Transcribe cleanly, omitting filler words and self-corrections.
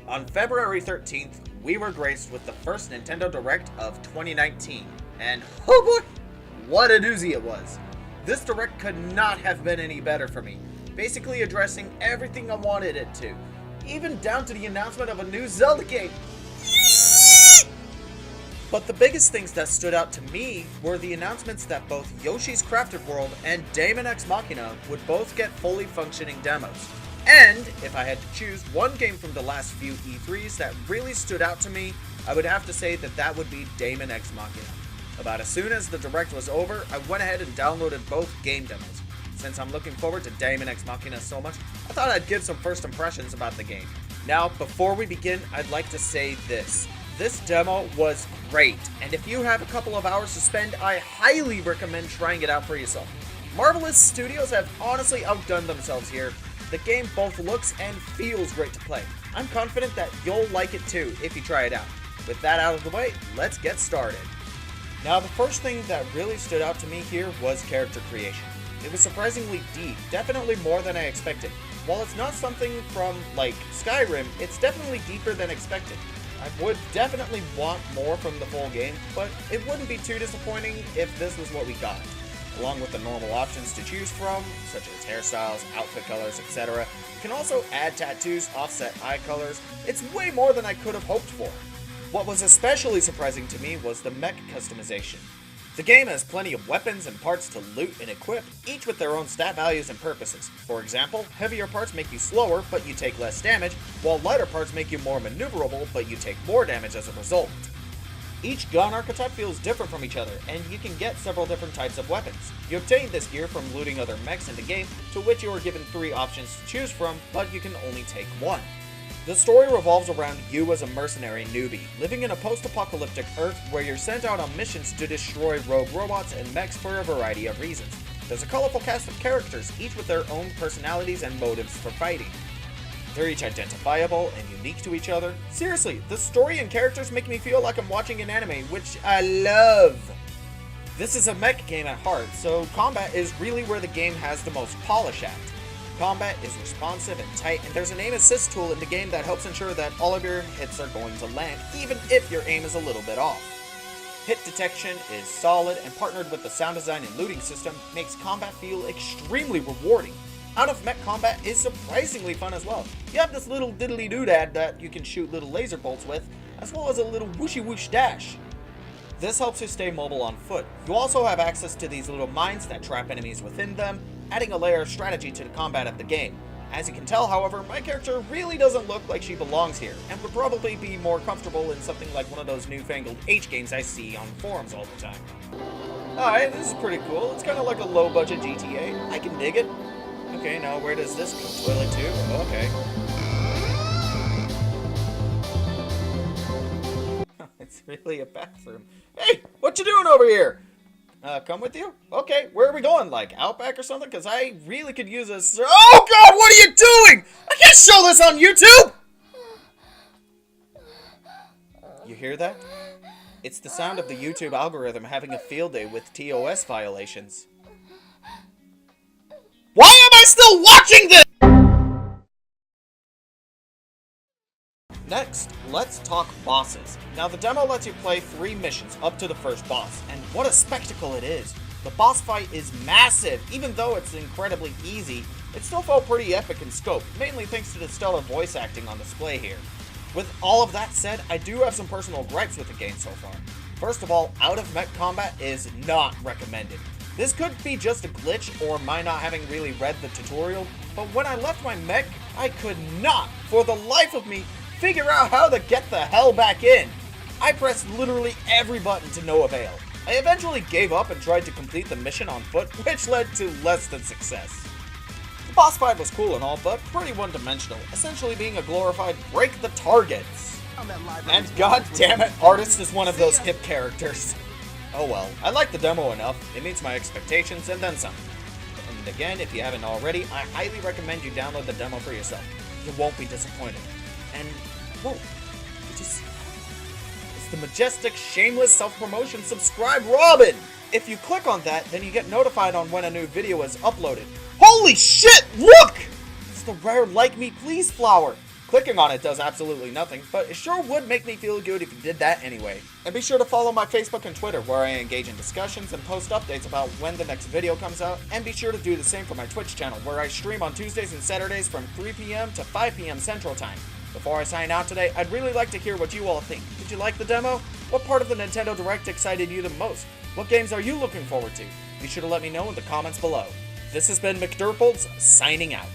On February 13th, we were graced with the first Nintendo Direct of 2019, and oh boy, what a doozy it was. This Direct could not have been any better for me, basically addressing everything I wanted it to, even down to the announcement of a new Zelda game. But the biggest things that stood out to me were the announcements that both Yoshi's Crafted World and Daemon X Machina would both get fully functioning demos. And if I had to choose one game from the last few E3s that really stood out to me, I would have to say that would be Daemon X Machina. About as soon as the Direct was over, I went ahead and downloaded both game demos. Since I'm looking forward to Daemon X Machina so much, I thought I'd give some first impressions about the game. Now, before we begin, I'd like to say this. This demo was great, and if you have a couple of hours to spend, I highly recommend trying it out for yourself. Marvelous Studios have honestly outdone themselves here. The game both looks and feels great to play. I'm confident that you'll like it too if you try it out. With that out of the way, let's get started. Now, the first thing that really stood out to me here was character creation. It was surprisingly deep, definitely more than I expected. While it's not something from, like, Skyrim, it's definitely deeper than expected. I would definitely want more from the full game, but it wouldn't be too disappointing if this was what we got. Along with the normal options to choose from, such as hairstyles, outfit colors, etc. You can also add tattoos, offset eye colors. It's way more than I could have hoped for. What was especially surprising to me was the mech customization. The game has plenty of weapons and parts to loot and equip, each with their own stat values and purposes. For example, heavier parts make you slower, but you take less damage, while lighter parts make you more maneuverable, but you take more damage as a result. Each gun archetype feels different from each other, and you can get several different types of weapons. You obtain this gear from looting other mechs in the game, to which you are given 3 options to choose from, but you can only take one. The story revolves around you as a mercenary newbie, living in a post-apocalyptic Earth where you're sent out on missions to destroy rogue robots and mechs for a variety of reasons. There's a colorful cast of characters, each with their own personalities and motives for fighting. They're each identifiable and unique to each other. Seriously, the story and characters make me feel like I'm watching an anime, which I love. This is a mech game at heart, so combat is really where the game has the most polish at. Combat is responsive and tight, and there's an aim assist tool in the game that helps ensure that all of your hits are going to land, even if your aim is a little bit off. Hit detection is solid, and partnered with the sound design and looting system, makes combat feel extremely rewarding. Out of mech combat is surprisingly fun as well. You have this little diddly doodad that you can shoot little laser bolts with, as well as a little whooshy whoosh dash. This helps you stay mobile on foot. You also have access to these little mines that trap enemies within them, adding a layer of strategy to the combat of the game. As you can tell, however, my character really doesn't look like she belongs here, and would probably be more comfortable in something like one of those newfangled H games I see on forums all the time. Alright, this is pretty cool. It's kind of like a low-budget GTA. I can dig it. Okay, now where does this go? Toilet tube? Okay. It's really a bathroom. Hey, what you doing over here? Come with you? Okay, where are we going? Like, Outback or something? Because I really could use this. Oh god, what are you doing? I can't show this on YouTube! You hear that? It's the sound of the YouTube algorithm having a field day with TOS violations. Why am I still watching this? Next, let's talk bosses. Now, the demo lets you play 3 missions up to the first boss, and what a spectacle it is. The boss fight is massive. Even though it's incredibly easy, it still felt pretty epic in scope, mainly thanks to the stellar voice acting on display here. With all of that said, I do have some personal gripes with the game so far. First of all, out-of-mech combat is not recommended. This could be just a glitch or my not having really read the tutorial, but when I left my mech, I could not, for the life of me, figure out how to get the hell back in. I pressed literally every button to no avail. I eventually gave up and tried to complete the mission on foot, which led to less than success. The boss fight was cool and all, but pretty one-dimensional, essentially being a glorified break the targets. And god damn it, Artist is one of those hip characters. Oh well, I like the demo enough, it meets my expectations and then some. And again, if you haven't already, I highly recommend you download the demo for yourself. You won't be disappointed. And, whoa, it's the majestic, shameless self-promotion subscribe Robin! If you click on that, then you get notified on when a new video is uploaded. Holy shit, look! It's the rare Like Me Please flower. Clicking on it does absolutely nothing, but it sure would make me feel good if you did that anyway. And be sure to follow my Facebook and Twitter, where I engage in discussions and post updates about when the next video comes out, and be sure to do the same for my Twitch channel, where I stream on Tuesdays and Saturdays from 3 p.m. to 5 p.m. Central Time. Before I sign out today, I'd really like to hear what you all think. Did you like the demo? What part of the Nintendo Direct excited you the most? What games are you looking forward to? Be sure to let me know in the comments below. This has been McDurples, signing out.